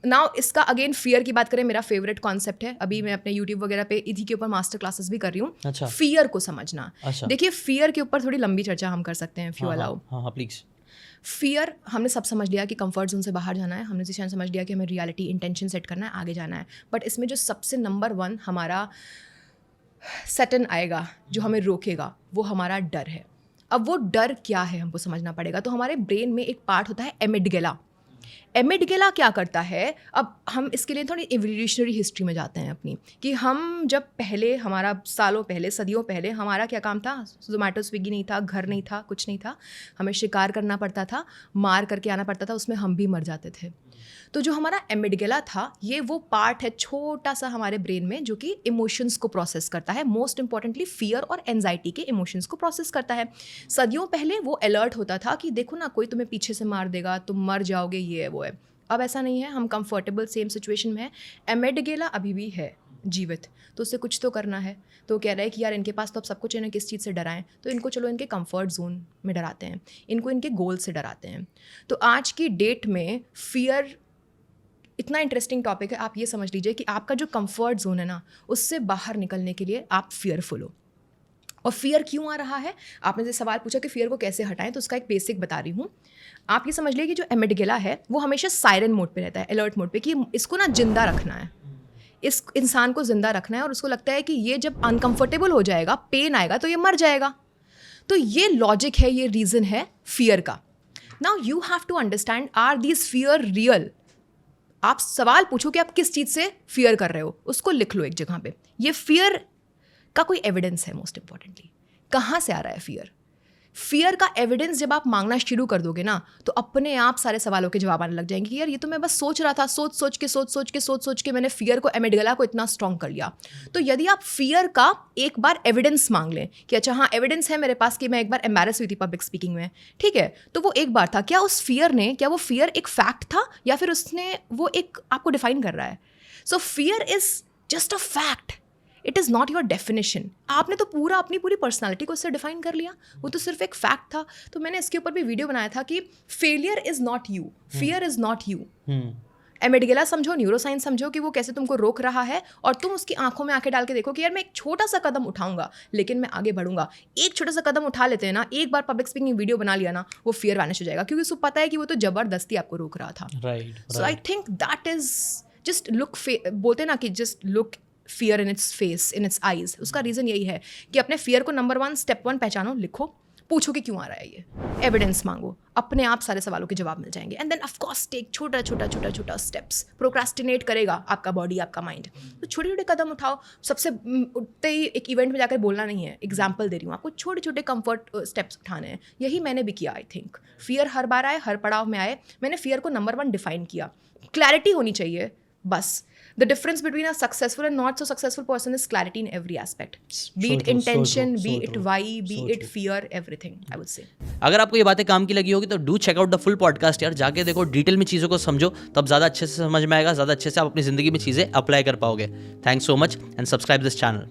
Now इसका again fear की बात करें, मेरा फेवरेट कॉन्सेप्ट है, अभी मैं अपने यूट्यूब वगैरह पे इसी के ऊपर मास्टर क्लासेस भी कर रही हूँ। अच्छा। फियर को समझना। अच्छा। देखिए फियर के ऊपर थोड़ी लंबी चर्चा हम कर सकते हैं, इफ यू अलाउ। हाँ प्लीज। फियर, हमने सब समझ लिया कि कंफर्ट जोन से बाहर जाना है, हमने जिसे समझ लिया कि हमें रियलिटी इंटेंशन सेट करना है, आगे जाना है। बट इसमें जो सबसे नंबर 1 हमारा सेटन आएगा जो हमें रोकेगा, वो हमारा डर है। अब वो डर क्या है हमको समझना पड़ेगा। तो हमारे ब्रेन में एक पार्ट होता है एमिगडाला। एमिगडाला क्या करता है, अब हम इसके लिए थोड़ी एवोल्यूशनरी हिस्ट्री में जाते हैं अपनी, कि हम जब पहले, हमारा सालों पहले, सदियों पहले हमारा क्या काम था, जोमेटो स्विगी नहीं था, घर नहीं था, कुछ नहीं था, हमें शिकार करना पड़ता था, मार करके आना पड़ता था, उसमें हम भी मर जाते थे। तो जो हमारा एमिगडाला था, ये वो पार्ट है छोटा सा हमारे ब्रेन में जो कि इमोशंस को प्रोसेस करता है, मोस्ट इंपॉर्टेंटली फियर और एंजाइटी के इमोशंस को प्रोसेस करता है। सदियों पहले वो अलर्ट होता था कि देखो ना, कोई तुम्हें पीछे से मार देगा, तुम मर जाओगे, ये है वो है। अब ऐसा नहीं है, हम कंफर्टेबल सेम सिचुएशन में है, एमिगडाला अभी भी है जीवित, तो उससे कुछ तो करना है। तो कह रहा है कि यार इनके पास तो अब सब कुछ, इन्हें किस चीज़ से डराएं, तो इनको चलो इनके कंफर्ट जोन में डराते हैं, इनको इनके गोल से डराते हैं। तो आज की डेट में फियर इतना इंटरेस्टिंग टॉपिक है। आप ये समझ लीजिए कि आपका जो कंफर्ट जोन है ना, उससे बाहर निकलने के लिए आप फियरफुल हो। और फियर क्यों आ रहा है, आपने जो सवाल पूछा कि फियर को कैसे हटाएं, तो उसका एक बेसिक बता रही हूँ। आप ये समझ लीजिए कि जो एमिगडाला है वो हमेशा सायरन मोड पे रहता है, अलर्ट मोड पे, कि इसको ना जिंदा रखना है, इस इंसान को जिंदा रखना है। और उसको लगता है कि ये जब अनकंफर्टेबल हो जाएगा, पेन आएगा, तो ये मर जाएगा। तो ये लॉजिक है, ये रीज़न है फियर का। Now you have to understand, are these fear real. आप सवाल पूछो कि आप किस चीज़ से फियर कर रहे हो, उसको लिख लो एक जगह पे। ये फियर का कोई एविडेंस है, मोस्ट इंपॉर्टेंटली कहाँ से आ रहा है फियर। फियर का एविडेंस जब आप मांगना शुरू कर दोगे ना, तो अपने आप सारे सवालों के जवाब आने लग जाएंगे कि यार ये तो मैं बस सोच रहा था, सोच के मैंने फियर को, एमिगडाला को इतना स्ट्रॉन्ग कर लिया। तो यदि आप फियर का एक बार एविडेंस मांग लें कि अच्छा हाँ एविडेंस है मेरे पास कि मैं एक बार एम्बैरेस हुई थी पब्लिक स्पीकिंग में, ठीक है, तो वो एक बार था, क्या उस फियर ने, क्या वो फियर एक फैक्ट था या फिर उसने वो एक आपको डिफाइन कर रहा है। सो fear is just a fact, it is not your definition. आपने तो पूरा अपनी पूरी पर्सनालिटी को उससे डिफाइन कर लिया, वो तो सिर्फ एक फैक्ट था। तो मैंने इसके ऊपर भी वीडियो बनाया था कि failure is not you, fear is not you. Amygdala समझो, न्यूरोसाइंस समझो कि वो कैसे तुमको रोक रहा है, और तुम उसकी आंखों में आंखें डाल के देखो कि यार मैं एक छोटा सा कदम उठाऊंगा लेकिन मैं आगे बढ़ूंगा। एक छोटा सा कदम उठा लेते हैं ना, एक बार पब्लिक स्पीकिंग वीडियो बना लिया ना, वो फियर वैनिश हो जाएगा, क्योंकि उसको पता है कि वो तो जबरदस्ती आपको रोक रहा था। So I think that is just look, बोलते हैं ना कि just look fear in its face, in its eyes. उसका रीज़न यही है कि अपने फियर को नंबर 1 स्टेप 1 पहचानो, लिखो, पूछो कि क्यों आ रहा है ये, एविडेंस मांगो, अपने आप सारे सवालों के जवाब मिल जाएंगे। And then of course take छोटा स्टेप्स। प्रोक्रास्टिनेट करेगा आपका बॉडी, आपका माइंड, तो छोटे छोटे कदम उठाओ। सबसे उठते ही एक इवेंट में जाकर बोलना नहीं है, एग्जाम्पल दे रही हूँ आपको, छोटे छोटे कंफर्ट स्टेप्स उठाने हैं। यही मैंने भी किया। आई थिंक फियर हर बार आए, हर पड़ाव में आए, मैंने फियर को नंबर 1 डिफाइन किया। क्लैरिटी होनी चाहिए बस। The difference between a successful and not so successful person is clarity in every aspect. Be it intention, be it why, be it fear, everything, I would say. अगर आपको ये बातें काम की लगी होगी तो do check out the full podcast यार, जाके देखो, डिटेल में चीज़ों को समझो, तब ज़्यादा अच्छे से समझ में आएगा, ज़्यादा अच्छे से आप अपनी ज़िंदगी में चीज़ें अप्लाई कर पाओगे। Thanks so much and subscribe this channel.